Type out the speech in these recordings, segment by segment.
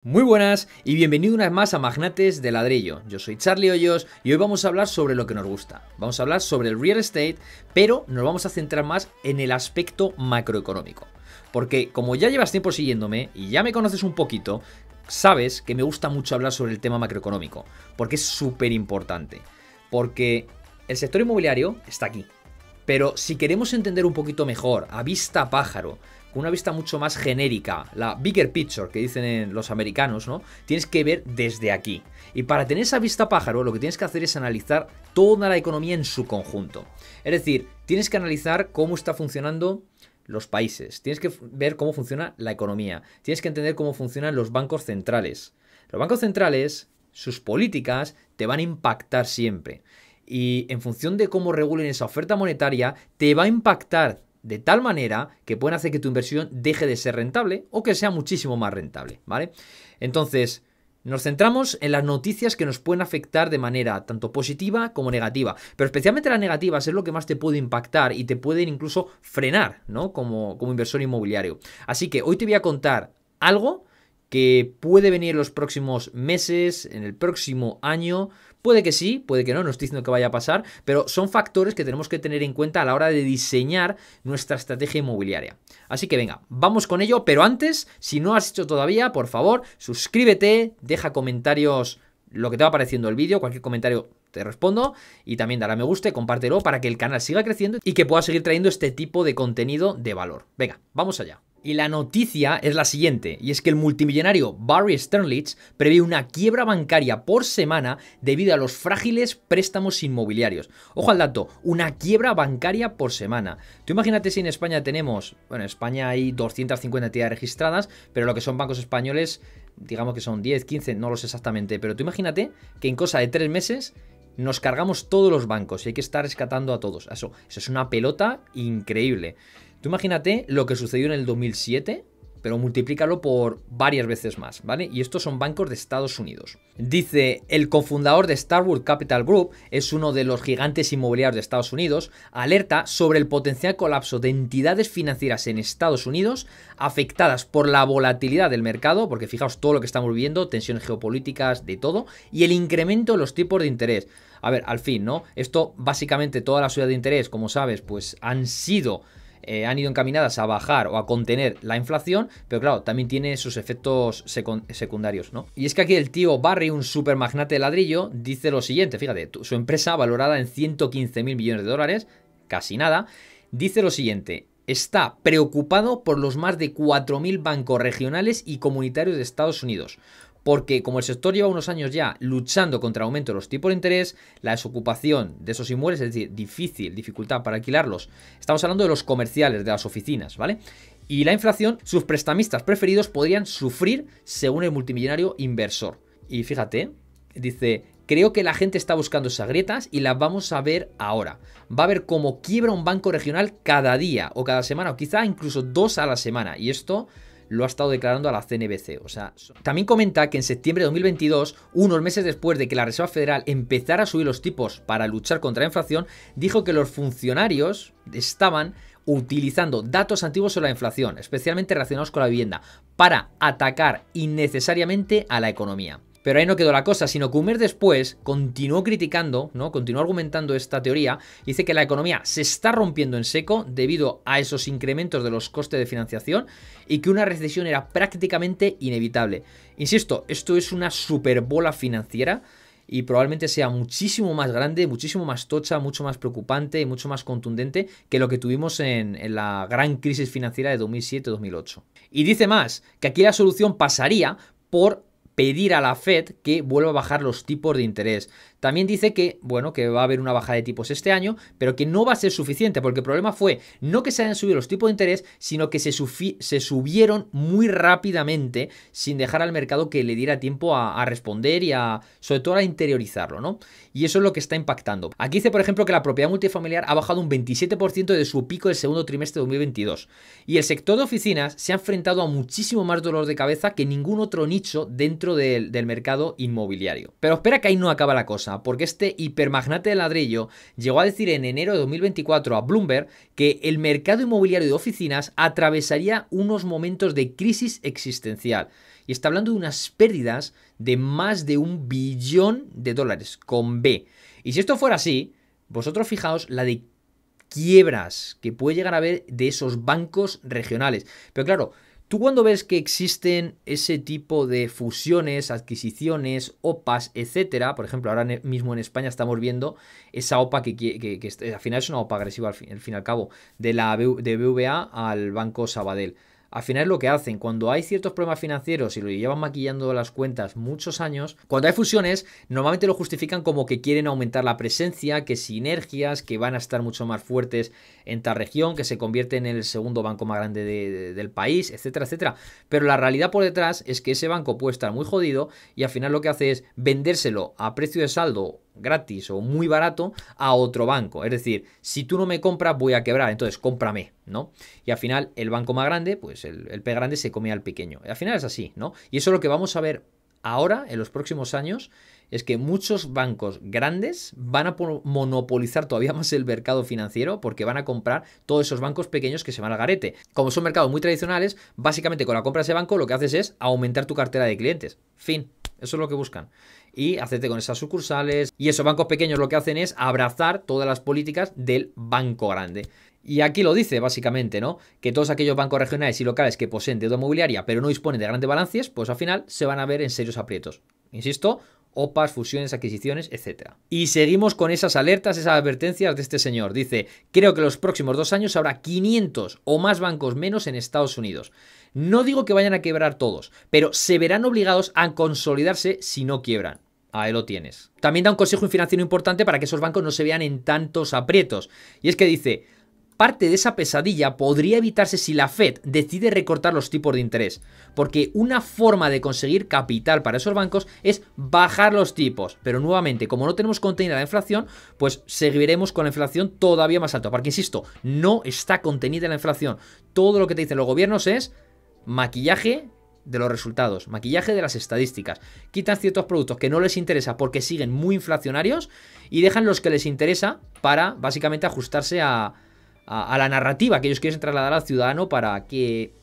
Muy buenas y bienvenido una vez más a Magnates de Ladrillo. Yo soy Charlie Hoyos y hoy vamos a hablar sobre lo que nos gusta. Vamos a hablar sobre el real estate, pero nos vamos a centrar más en el aspecto macroeconómico. Porque como ya llevas tiempo siguiéndome y ya me conoces un poquito, sabes que me gusta mucho hablar sobre el tema macroeconómico, porque es súper importante. Porque el sector inmobiliario está aquí. Pero si queremos entender un poquito mejor, a vista pájaro, con una vista mucho más genérica, la bigger picture que dicen los americanos, ¿no? Tienes que ver desde aquí. Y para tener esa vista pájaro, lo que tienes que hacer es analizar toda la economía en su conjunto. Es decir, tienes que analizar cómo está funcionando los países, tienes que ver cómo funciona la economía, tienes que entender cómo funcionan los bancos centrales. Los bancos centrales, sus políticas, te van a impactar siempre. Y en función de cómo regulen esa oferta monetaria, te va a impactar de tal manera que pueden hacer que tu inversión deje de ser rentable o que sea muchísimo más rentable, ¿vale? Entonces, nos centramos en las noticias que nos pueden afectar de manera tanto positiva como negativa, pero especialmente las negativas es lo que más te puede impactar y te pueden incluso frenar, ¿no? Como inversor inmobiliario. Así que hoy te voy a contar algo que puede venir en los próximos meses, en el próximo año. Puede que sí, puede que no, no estoy diciendo que vaya a pasar, pero son factores que tenemos que tener en cuenta a la hora de diseñar nuestra estrategia inmobiliaria. Así que venga, vamos con ello, pero antes, si no has hecho todavía, por favor, suscríbete, deja comentarios lo que te va pareciendo el vídeo, cualquier comentario te respondo y también dale a me gusta y compártelo para que el canal siga creciendo y que pueda seguir trayendo este tipo de contenido de valor. Venga, vamos allá. Y la noticia es la siguiente, y es que el multimillonario Barry Sternlicht prevé una quiebra bancaria por semana debido a los frágiles préstamos inmobiliarios. Ojo al dato, una quiebra bancaria por semana. Tú imagínate si en España tenemos, bueno, en España hay 250 entidades registradas, pero lo que son bancos españoles, digamos que son 10, 15, no lo sé exactamente, pero tú imagínate que en cosa de 3 meses nos cargamos todos los bancos y hay que estar rescatando a todos. Eso es una pelota increíble. Tú imagínate lo que sucedió en el 2007, pero multiplícalo por varias veces más, ¿vale? Y estos son bancos de Estados Unidos. Dice, el cofundador de Starwood Capital Group, es uno de los gigantes inmobiliarios de Estados Unidos, alerta sobre el potencial colapso de entidades financieras en Estados Unidos afectadas por la volatilidad del mercado, porque fijaos todo lo que estamos viviendo, tensiones geopolíticas, de todo, y el incremento de los tipos de interés. A ver, al fin, ¿no? Esto, básicamente, todas las subidas de interés, como sabes, pues han ido encaminadas a bajar o a contener la inflación, pero claro, también tiene sus efectos secundarios, ¿no? Y es que aquí el tío Barry, un super magnate de ladrillo, dice lo siguiente, fíjate, su empresa valorada en 115.000 millones de dólares, casi nada, dice lo siguiente: está preocupado por los más de 4.000 bancos regionales y comunitarios de Estados Unidos. Porque como el sector lleva unos años ya luchando contra el aumento de los tipos de interés, la desocupación de esos inmuebles, es decir, dificultad para alquilarlos, estamos hablando de los comerciales, de las oficinas, ¿vale? Y la inflación, sus prestamistas preferidos podrían sufrir según el multimillonario inversor. Y fíjate, dice, creo que la gente está buscando esas grietas y las vamos a ver ahora. Va a ver cómo quiebra un banco regional cada día o cada semana o quizá incluso 2 a la semana. Y esto lo ha estado declarando a la CNBC. O sea, también comenta que en septiembre de 2022, unos meses después de que la Reserva Federal empezara a subir los tipos para luchar contra la inflación, dijo que los funcionarios estaban utilizando datos antiguos sobre la inflación, especialmente relacionados con la vivienda, para atacar innecesariamente a la economía. Pero ahí no quedó la cosa, sino que un mes después continuó criticando, ¿no? Continuó argumentando esta teoría. Dice que la economía se está rompiendo en seco debido a esos incrementos de los costes de financiación y que una recesión era prácticamente inevitable. Insisto, esto es una super bola financiera y probablemente sea muchísimo más grande, muchísimo más tocha, mucho más preocupante y mucho más contundente que lo que tuvimos en la gran crisis financiera de 2007-2008. Y dice más, que aquí la solución pasaría por pedir a la Fed que vuelva a bajar los tipos de interés. También dice que, bueno, que va a haber una bajada de tipos este año, pero que no va a ser suficiente, porque el problema fue no que se hayan subido los tipos de interés, sino que se subieron muy rápidamente sin dejar al mercado que le diera tiempo a responder y sobre todo a interiorizarlo, ¿no? Y eso es lo que está impactando. Aquí dice, por ejemplo, que la propiedad multifamiliar ha bajado un 27% de su pico del segundo trimestre de 2022. Y el sector de oficinas se ha enfrentado a muchísimo más dolor de cabeza que ningún otro nicho dentro del mercado inmobiliario. Pero espera que ahí no acaba la cosa, porque este hipermagnate de ladrillo llegó a decir en enero de 2024 a Bloomberg que el mercado inmobiliario de oficinas atravesaría unos momentos de crisis existencial. y está hablando de unas pérdidas de más de $1 billón con B. Y si esto fuera así, vosotros fijaos la de quiebras que puede llegar a haber de esos bancos regionales. Pero claro, tú cuando ves que existen ese tipo de fusiones, adquisiciones, OPAs, etcétera, por ejemplo, ahora mismo en España estamos viendo esa OPA que al final es una OPA agresiva al fin y al cabo, de BVA al Banco Sabadell. Al final es lo que hacen, cuando hay ciertos problemas financieros y lo llevan maquillando las cuentas muchos años, cuando hay fusiones, normalmente lo justifican como que quieren aumentar la presencia, que sinergias, que van a estar mucho más fuertes en tal región, que se convierte en el segundo banco más grande del país, etcétera, etcétera. Pero la realidad por detrás es que ese banco puede estar muy jodido y al final lo que hace es vendérselo a precio de saldo gratis o muy barato a otro banco. Es decir, si tú no me compras voy a quebrar, entonces cómprame, ¿no? Y al final el banco más grande, pues el pez grande se come al pequeño. Al final es así, ¿no? Y eso es lo que vamos a ver ahora, en los próximos años, es que muchos bancos grandes van a monopolizar todavía más el mercado financiero porque van a comprar todos esos bancos pequeños que se van al garete. Como son mercados muy tradicionales, básicamente con la compra de ese banco lo que haces es aumentar tu cartera de clientes. Fin. Eso es lo que buscan. Y hacerte con esas sucursales. Y esos bancos pequeños lo que hacen es abrazar todas las políticas del banco grande. Y aquí lo dice básicamente, ¿no? Que todos aquellos bancos regionales y locales que poseen deuda inmobiliaria pero no disponen de grandes balances, pues al final se van a ver en serios aprietos. Insisto, OPAs, fusiones, adquisiciones, etc. Y seguimos con esas alertas, esas advertencias de este señor. Dice, creo que los próximos 2 años habrá 500 o más bancos menos en Estados Unidos. No digo que vayan a quebrar todos, pero se verán obligados a consolidarse si no quiebran. Ahí lo tienes. También da un consejo financiero importante para que esos bancos no se vean en tantos aprietos. Y es que dice, parte de esa pesadilla podría evitarse si la Fed decide recortar los tipos de interés, porque una forma de conseguir capital para esos bancos es bajar los tipos, pero nuevamente, como no tenemos contenida la inflación, pues seguiremos con la inflación todavía más alta, porque insisto, no está contenida la inflación. Todo lo que te dicen los gobiernos es maquillaje de los resultados, maquillaje de las estadísticas. Quitan ciertos productos que no les interesa porque siguen muy inflacionarios y dejan los que les interesa para básicamente ajustarse a la narrativa que ellos quieren trasladar al ciudadano para que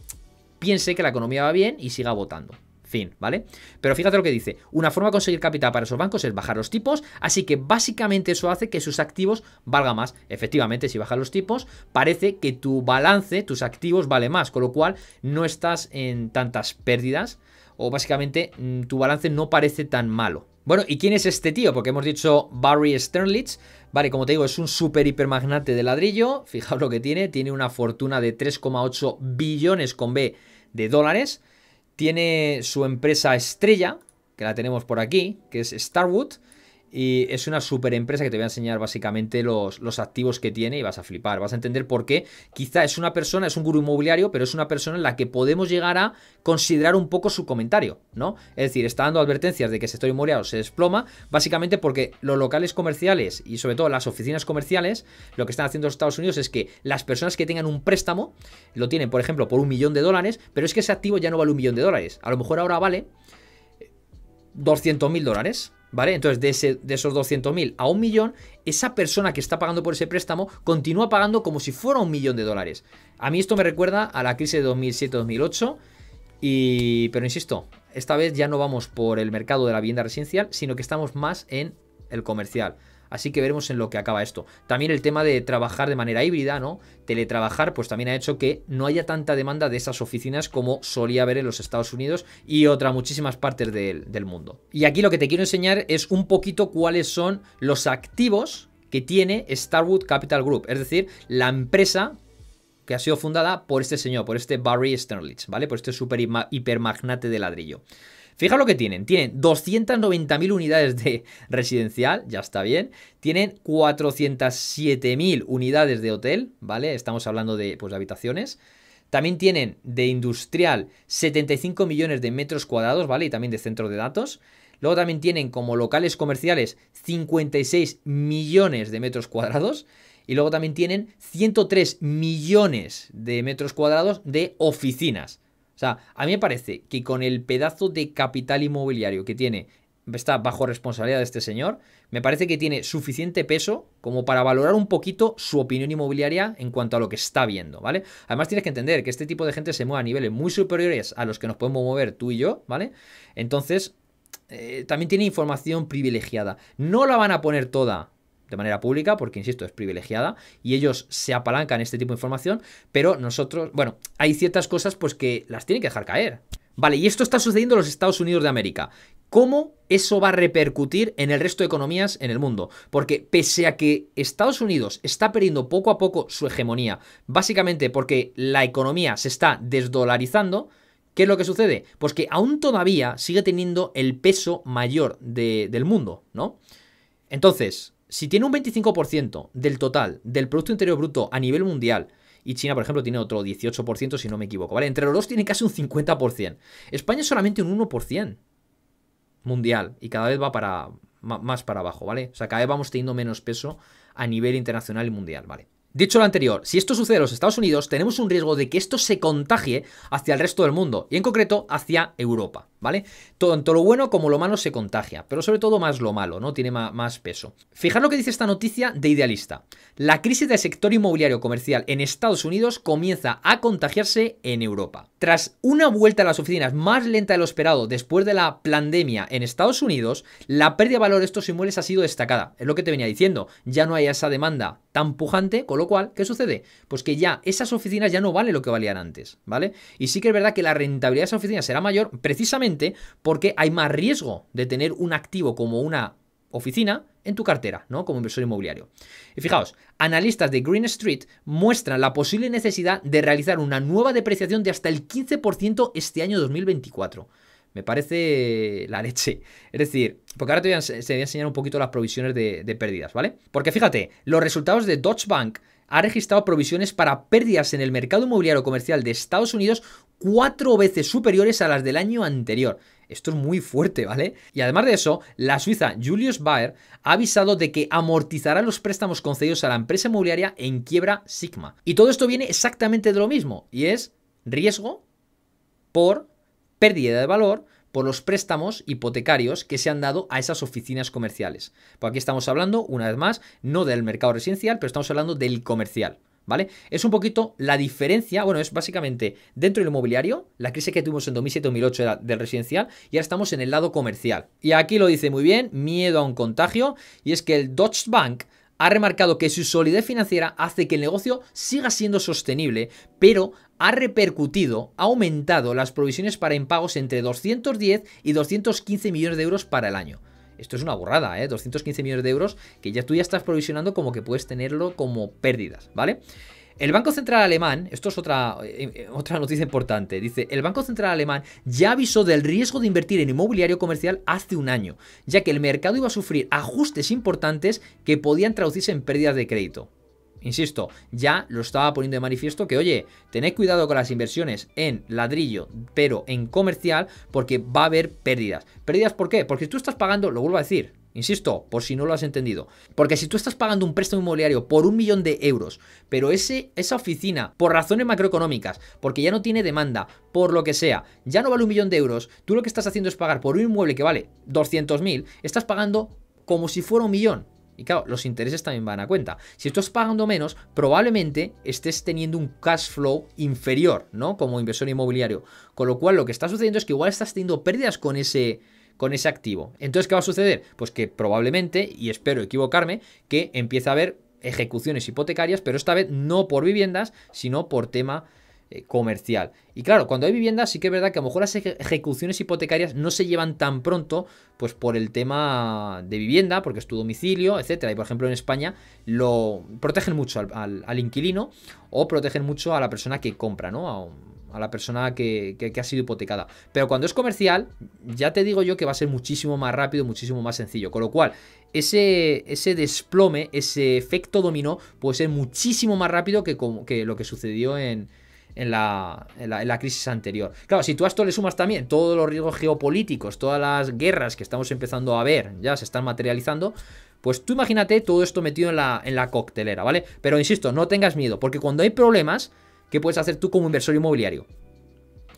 piense que la economía va bien y siga votando. Fin, ¿vale? Pero fíjate lo que dice. Una forma de conseguir capital para esos bancos es bajar los tipos, así que básicamente eso hace que sus activos valgan más. Efectivamente, si bajas los tipos, parece que tu balance, tus activos vale más, con lo cual no estás en tantas pérdidas o básicamente tu balance no parece tan malo. Bueno, ¿y quién es este tío? Porque hemos dicho Barry Sternlicht. Vale, como te digo, es un super hipermagnate de ladrillo. Fijaos lo que tiene una fortuna de 3,8 billones con B de dólares. Tiene su empresa estrella, que la tenemos por aquí, que es Starwood. Y es una super empresa que te voy a enseñar básicamente los activos que tiene y vas a flipar, vas a entender por qué. Quizá es una persona, es un gurú inmobiliario, pero es una persona en la que podemos llegar a considerar un poco su comentario, ¿no? Es decir, está dando advertencias de que el sector inmobiliario se desploma, básicamente porque los locales comerciales y sobre todo las oficinas comerciales, lo que están haciendo los Estados Unidos es que las personas que tengan un préstamo, lo tienen, por ejemplo, por $1 millón, pero es que ese activo ya no vale $1 millón. A lo mejor ahora vale $200.000. ¿Vale? Entonces, de esos 200.000 a $1 millón, esa persona que está pagando por ese préstamo continúa pagando como si fuera $1 millón. A mí esto me recuerda a la crisis de 2007-2008, pero insisto, esta vez ya no vamos por el mercado de la vivienda residencial, sino que estamos más en el comercial. Así que veremos en lo que acaba esto. También el tema de trabajar de manera híbrida, ¿no? Teletrabajar, pues también ha hecho que no haya tanta demanda de esas oficinas como solía haber en los Estados Unidos y otras muchísimas partes del mundo. Y aquí lo que te quiero enseñar es un poquito cuáles son los activos que tiene Starwood Capital Group, es decir, la empresa que ha sido fundada por este señor, por este Barry Sternlicht, ¿vale? Por este super hipermagnate de ladrillo. Fijaos lo que tienen 290.000 unidades de residencial, ya está bien. Tienen 407.000 unidades de hotel, ¿vale? Estamos hablando de, pues, de habitaciones. También tienen de industrial 75 millones de metros cuadrados, ¿vale? Y también de centros de datos. Luego también tienen como locales comerciales 56 millones de metros cuadrados. Y luego también tienen 103 millones de metros cuadrados de oficinas. O sea, a mí me parece que con el pedazo de capital inmobiliario que tiene está bajo responsabilidad de este señor. Me parece que tiene suficiente peso como para valorar un poquito su opinión inmobiliaria en cuanto a lo que está viendo, ¿vale? Además tienes que entender que este tipo de gente se mueve a niveles muy superiores a los que nos podemos mover tú y yo, ¿vale? Entonces, también tiene información privilegiada. No la van a poner toda de manera pública, porque insisto, es privilegiada y ellos se apalancan este tipo de información, pero nosotros, bueno, hay ciertas cosas pues que las tienen que dejar caer. Vale, y esto está sucediendo en los Estados Unidos de América. ¿Cómo eso va a repercutir en el resto de economías en el mundo? Porque pese a que Estados Unidos está perdiendo poco a poco su hegemonía, básicamente porque la economía se está desdolarizando, ¿qué es lo que sucede? Pues que aún todavía sigue teniendo el peso mayor del mundo, ¿no? Entonces, si tiene un 25% del total del Producto Interior Bruto a nivel mundial, y China, por ejemplo, tiene otro 18%, si no me equivoco, ¿vale? Entre los dos tiene casi un 50%. España es solamente un 1% mundial y cada vez va más para abajo, ¿vale? O sea, cada vez vamos teniendo menos peso a nivel internacional y mundial, ¿vale? Dicho lo anterior, si esto sucede en los Estados Unidos, tenemos un riesgo de que esto se contagie hacia el resto del mundo, y en concreto hacia Europa, ¿vale? Tanto lo bueno como lo malo se contagia, pero sobre todo más lo malo, ¿no? Tiene más peso. Fijar lo que dice esta noticia de Idealista. La crisis del sector inmobiliario comercial en Estados Unidos comienza a contagiarse en Europa. Tras una vuelta a las oficinas más lenta de lo esperado después de la pandemia en Estados Unidos, la pérdida de valor de estos inmuebles ha sido destacada. Es lo que te venía diciendo, ya no hay esa demanda tan pujante, con lo cual, ¿qué sucede? Pues que ya esas oficinas ya no valen lo que valían antes, ¿vale? Y sí que es verdad que la rentabilidad de esas oficinas será mayor precisamente porque hay más riesgo de tener un activo como una oficina en tu cartera, ¿no? Como inversor inmobiliario. Y fijaos, analistas de Green Street muestran la posible necesidad de realizar una nueva depreciación de hasta el 15% este año 2024. Me parece la leche. Es decir, porque ahora te voy a enseñar un poquito las provisiones de pérdidas, ¿vale? Porque fíjate, los resultados de Deutsche Bank ha registrado provisiones para pérdidas en el mercado inmobiliario comercial de Estados Unidos 4 veces superiores a las del año anterior. Esto es muy fuerte, ¿vale? Y además de eso, la suiza Julius Baer ha avisado de que amortizará los préstamos concedidos a la empresa inmobiliaria en quiebra Sigma. Y todo esto viene exactamente de lo mismo, y es riesgo por pérdida de valor por los préstamos hipotecarios que se han dado a esas oficinas comerciales. Pues aquí estamos hablando, una vez más, no del mercado residencial, pero estamos hablando del comercial, ¿vale? Es un poquito la diferencia, bueno, es básicamente dentro del inmobiliario, la crisis que tuvimos en 2007-2008 era del residencial, y ahora estamos en el lado comercial. Y aquí lo dice muy bien, miedo a un contagio, y es que el Deutsche Bank ha remarcado que su solidez financiera hace que el negocio siga siendo sostenible, pero ha repercutido, ha aumentado las provisiones para impagos entre 210 y 215 millones de euros para el año. Esto es una burrada, ¿eh? 215 millones de euros que ya tú ya estás provisionando como que puedes tenerlo como pérdidas, ¿vale? El Banco Central Alemán, esto es otra noticia importante, dice, el Banco Central Alemán ya avisó del riesgo de invertir en inmobiliario comercial hace un año, ya que el mercado iba a sufrir ajustes importantes que podían traducirse en pérdidas de crédito. Insisto, ya lo estaba poniendo de manifiesto que, oye, tened cuidado con las inversiones en ladrillo, pero en comercial, porque va a haber pérdidas. ¿Pérdidas por qué? Porque tú estás pagando, lo vuelvo a decir, insisto, por si no lo has entendido, porque si tú estás pagando un préstamo inmobiliario por 1 millón de euros, pero esa oficina, por razones macroeconómicas, porque ya no tiene demanda, por lo que sea, ya no vale 1 millón de euros, tú lo que estás haciendo es pagar por un inmueble que vale 200.000, estás pagando como si fuera 1 millón. Y claro, los intereses también van a cuenta. Si estás pagando menos, probablemente estés teniendo un cash flow inferior, ¿no? Como inversor inmobiliario. Con lo cual, lo que está sucediendo es que igual estás teniendo pérdidas con ese activo. Entonces, ¿qué va a suceder? Pues que probablemente, y espero equivocarme, que empiece a haber ejecuciones hipotecarias, pero esta vez no por viviendas, sino por tema comercial. Y claro, cuando hay viviendas sí que es verdad que a lo mejor las ejecuciones hipotecarias no se llevan tan pronto, pues por el tema de vivienda, porque es tu domicilio, etcétera. Y por ejemplo en España lo protegen mucho al inquilino o protegen mucho a la persona que compra, ¿no? A la persona que ha sido hipotecada. Pero cuando es comercial, ya te digo yo que va a ser muchísimo más rápido, muchísimo más sencillo. Con lo cual, ese desplome, ese efecto dominó, puede ser muchísimo más rápido que lo que sucedió en la crisis anterior. Claro, si tú a esto le sumas también todos los riesgos geopolíticos, todas las guerras que estamos empezando a ver, ya se están materializando, pues tú imagínate todo esto metido en la coctelera, ¿vale? Pero insisto, no tengas miedo, porque cuando hay problemas, ¿qué puedes hacer tú como inversor inmobiliario?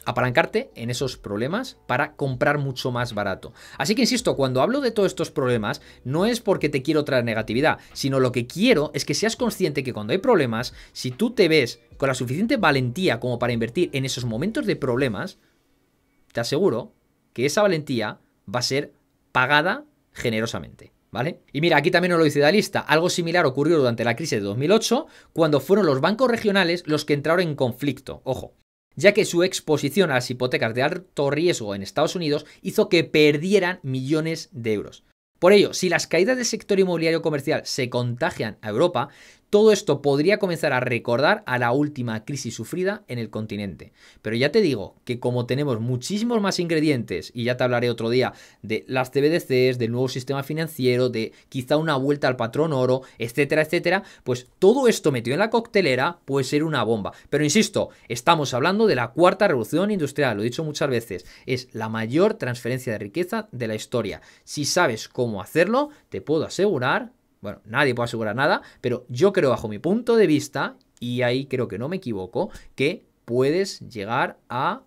apalancarte en esos problemas para comprar mucho más barato. Así que insisto, cuando hablo de todos estos problemas, no es porque te quiero traer negatividad, sino lo que quiero es que seas consciente que cuando hay problemas, si tú te ves con la suficiente valentía como para invertir en esos momentos de problemas, te aseguro que esa valentía va a ser pagada generosamente, ¿vale? Y mira, aquí también os lo dice Idealista. Algo similar ocurrió durante la crisis de 2008, cuando fueron los bancos regionales los que entraron en conflicto, ojo, ya que su exposición a las hipotecas de alto riesgo en Estados Unidos hizo que perdieran millones de euros. Por ello, si las caídas del sector inmobiliario comercial se contagian a Europa, todo esto podría comenzar a recordar a la última crisis sufrida en el continente. Pero ya te digo que como tenemos muchísimos más ingredientes, y ya te hablaré otro día de las CBDCs, del nuevo sistema financiero, de quizá una vuelta al patrón oro, etcétera, etcétera, pues todo esto metido en la coctelera puede ser una bomba. Pero insisto, estamos hablando de la cuarta revolución industrial, lo he dicho muchas veces, es la mayor transferencia de riqueza de la historia. Si sabes cómo hacerlo, te puedo asegurar, bueno, nadie puede asegurar nada, pero yo creo bajo mi punto de vista, y ahí creo que no me equivoco, que puedes llegar a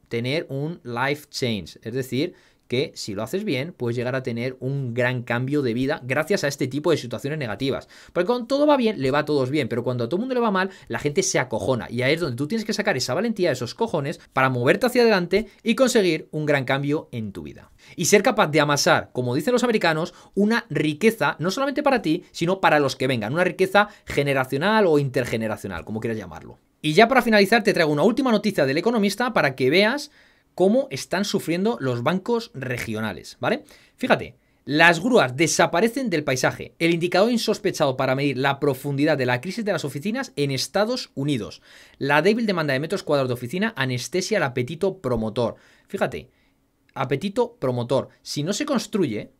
tener un life change, es decir, que si lo haces bien, puedes llegar a tener un gran cambio de vida gracias a este tipo de situaciones negativas. Porque cuando todo va bien, le va a todos bien, pero cuando a todo el mundo le va mal, la gente se acojona. Y ahí es donde tú tienes que sacar esa valentía, esos cojones, para moverte hacia adelante y conseguir un gran cambio en tu vida. Y ser capaz de amasar, como dicen los americanos, una riqueza, no solamente para ti, sino para los que vengan. Una riqueza generacional o intergeneracional, como quieras llamarlo. Y ya para finalizar, te traigo una última noticia del Economista para que veas cómo están sufriendo los bancos regionales, ¿vale? Fíjate, las grúas desaparecen del paisaje, el indicador insospechado para medir la profundidad de la crisis de las oficinas en Estados Unidos. La débil demanda de metros cuadrados de oficina anestesia el apetito promotor. Fíjate, apetito promotor. Si no se construye,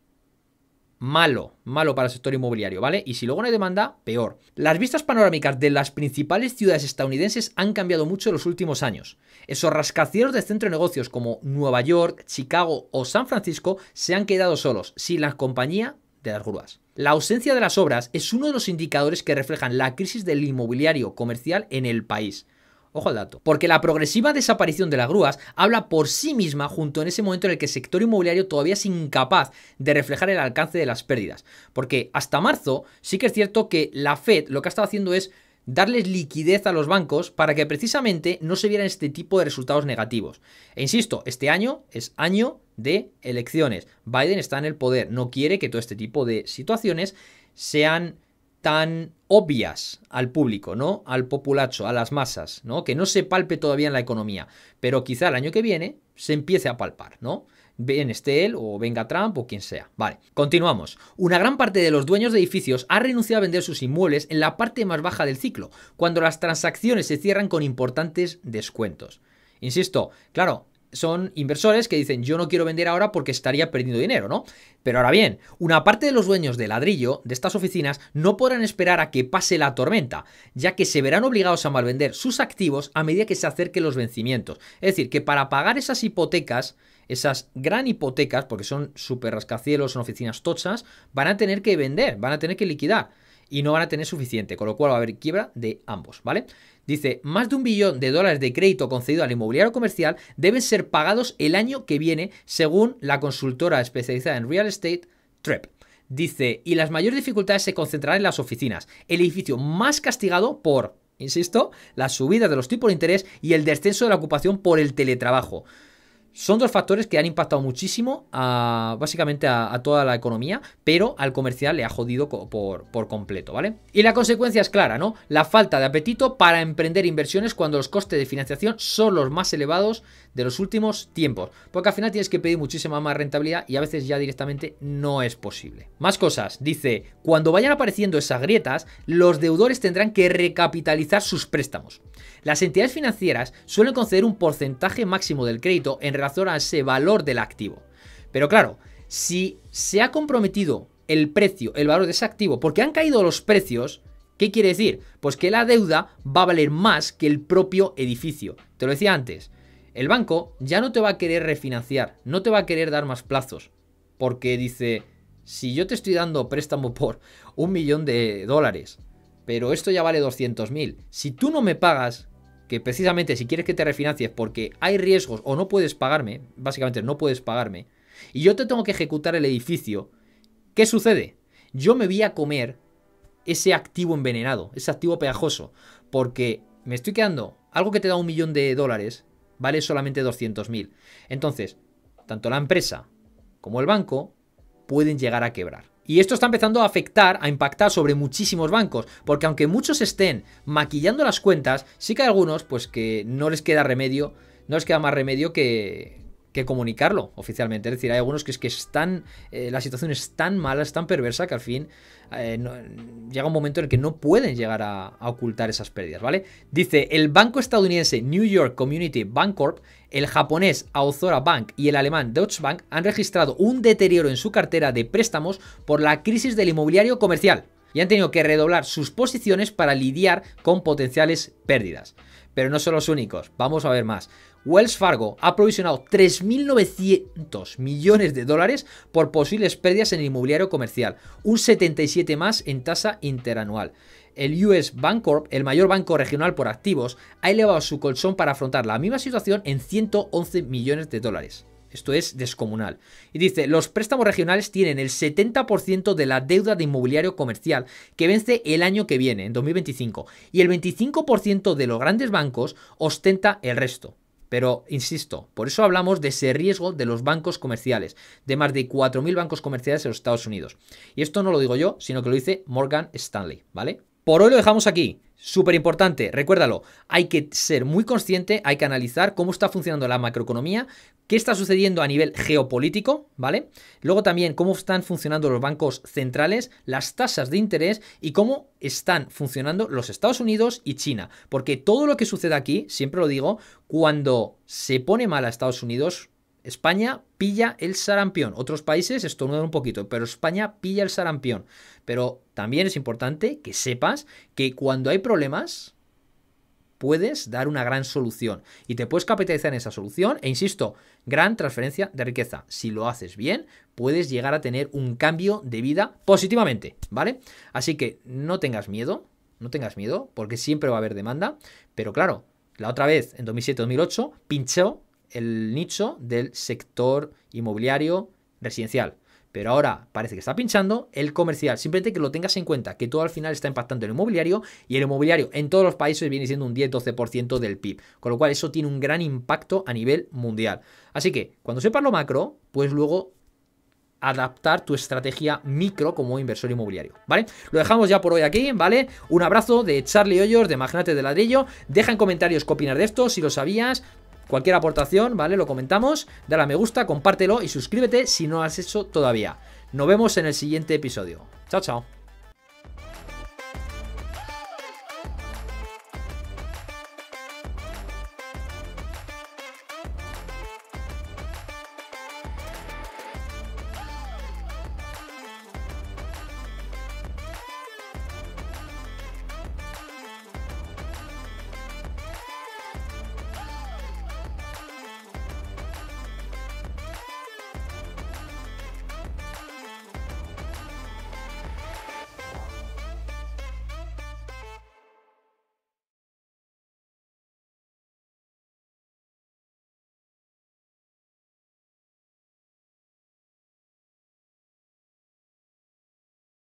malo para el sector inmobiliario, ¿vale? Y si luego no hay demanda, peor. Las vistas panorámicas de las principales ciudades estadounidenses han cambiado mucho en los últimos años. Esos rascacielos de centro de negocios como Nueva York, Chicago o San Francisco se han quedado solos, sin la compañía de las grúas. La ausencia de las obras es uno de los indicadores que reflejan la crisis del inmobiliario comercial en el país. Ojo al dato. Porque la progresiva desaparición de las grúas habla por sí misma junto en ese momento en el que el sector inmobiliario todavía es incapaz de reflejar el alcance de las pérdidas. Porque hasta marzo sí que es cierto que la Fed lo que ha estado haciendo es darles liquidez a los bancos para que precisamente no se vieran este tipo de resultados negativos. E insisto, este año es año de elecciones. Biden está en el poder, no quiere que todo este tipo de situaciones sean tan obvias al público, ¿no? Al populacho, a las masas, ¿no? Que no se palpe todavía en la economía, pero quizá el año que viene se empiece a palpar, ¿no? Bien esté él o venga Trump o quien sea. Vale, continuamos. Una gran parte de los dueños de edificios ha renunciado a vender sus inmuebles en la parte más baja del ciclo, cuando las transacciones se cierran con importantes descuentos. Insisto, claro, son inversores que dicen yo no quiero vender ahora porque estaría perdiendo dinero, ¿no? Pero ahora bien, una parte de los dueños de ladrillo de estas oficinas no podrán esperar a que pase la tormenta, ya que se verán obligados a malvender sus activos a medida que se acerquen los vencimientos. Es decir, que para pagar esas hipotecas, esas gran hipotecas, porque son súper rascacielos, son oficinas tochas, van a tener que vender, van a tener que liquidar y no van a tener suficiente, con lo cual va a haber quiebra de ambos, ¿vale? Dice, más de $1 billón de crédito concedido al inmobiliario comercial deben ser pagados el año que viene, según la consultora especializada en real estate, TREP. Dice, y las mayores dificultades se concentrarán en las oficinas, el edificio más castigado por, insisto, la subida de los tipos de interés y el descenso de la ocupación por el teletrabajo. Son dos factores que han impactado muchísimo básicamente a toda la economía, pero al comercial le ha jodido por completo, ¿vale? Y la consecuencia es clara, ¿no? La falta de apetito para emprender inversiones cuando los costes de financiación son los más elevados de los últimos tiempos, porque al final tienes que pedir muchísima más rentabilidad y a veces ya directamente no es posible. Más cosas, dice, cuando vayan apareciendo esas grietas, los deudores tendrán que recapitalizar sus préstamos. Las entidades financieras suelen conceder un porcentaje máximo del crédito en relación a ese valor del activo. Pero claro, si se ha comprometido el precio, el valor de ese activo, porque han caído los precios, ¿qué quiere decir? Pues que la deuda va a valer más que el propio edificio. Te lo decía antes, el banco ya no te va a querer refinanciar, no te va a querer dar más plazos, porque dice, si yo te estoy dando préstamo por $1 millón, pero esto ya vale 200.000, si tú no me pagas, que precisamente si quieres que te refinancies porque hay riesgos o no puedes pagarme, básicamente no puedes pagarme, y yo te tengo que ejecutar el edificio, ¿qué sucede? Yo me voy a comer ese activo envenenado, ese activo pegajoso, porque me estoy quedando, algo que te da $1.000.000 vale solamente 200.000. Entonces, tanto la empresa como el banco pueden llegar a quebrar. Y esto está empezando a afectar, a impactar sobre muchísimos bancos, porque aunque muchos estén maquillando las cuentas, sí que hay algunos pues que no les queda remedio, no les queda más remedio que comunicarlo oficialmente. Es decir, hay algunos que es que están, la situación es tan mala, es tan perversa que al fin llega un momento en el que no pueden llegar a ocultar esas pérdidas, ¿vale? Dice, el banco estadounidense New York Community Bancorp, el japonés Aozora Bank y el alemán Deutsche Bank han registrado un deterioro en su cartera de préstamos por la crisis del inmobiliario comercial y han tenido que redoblar sus posiciones para lidiar con potenciales pérdidas. Pero no son los únicos, vamos a ver más. Wells Fargo ha provisionado 3.900 millones de dólares por posibles pérdidas en el inmobiliario comercial, un 77 más en tasa interanual. El US Bancorp, el mayor banco regional por activos, ha elevado su colchón para afrontar la misma situación en 111 millones de dólares. Esto es descomunal. Y dice, los préstamos regionales tienen el 70% de la deuda de inmobiliario comercial que vence el año que viene, en 2025, y el 25% de los grandes bancos ostenta el resto. Pero, insisto, por eso hablamos de ese riesgo de los bancos comerciales, de más de 4.000 bancos comerciales en los Estados Unidos. Y esto no lo digo yo, sino que lo dice Morgan Stanley, ¿vale? Por hoy lo dejamos aquí. Súper importante, recuérdalo, hay que ser muy consciente, hay que analizar cómo está funcionando la macroeconomía, qué está sucediendo a nivel geopolítico, ¿vale? Luego también cómo están funcionando los bancos centrales, las tasas de interés y cómo están funcionando los Estados Unidos y China. Porque todo lo que sucede aquí, siempre lo digo, cuando se pone mal a Estados Unidos, España pilla el sarampión. Otros países estornudan un poquito, pero España pilla el sarampión. Pero también es importante que sepas que cuando hay problemas puedes dar una gran solución y te puedes capitalizar en esa solución e insisto, gran transferencia de riqueza. Si lo haces bien, puedes llegar a tener un cambio de vida positivamente, ¿vale? Así que no tengas miedo porque siempre va a haber demanda, pero claro, la otra vez en 2007-2008 pinchó el nicho del sector inmobiliario residencial. Pero ahora parece que está pinchando el comercial. Simplemente que lo tengas en cuenta, que todo al final está impactando en el inmobiliario y el inmobiliario en todos los países viene siendo un 10-12% del PIB. Con lo cual eso tiene un gran impacto a nivel mundial. Así que cuando sepas lo macro, puedes luego adaptar tu estrategia micro como inversor inmobiliario, ¿vale? Lo dejamos ya por hoy aquí, ¿vale? Un abrazo de Charlie Hoyos, de Magnate de Ladrillo. Deja en comentarios qué opinas de esto, si lo sabías. Cualquier aportación, ¿vale? Lo comentamos, dale a me gusta, compártelo y suscríbete si no lo has hecho todavía. Nos vemos en el siguiente episodio. Chao, chao.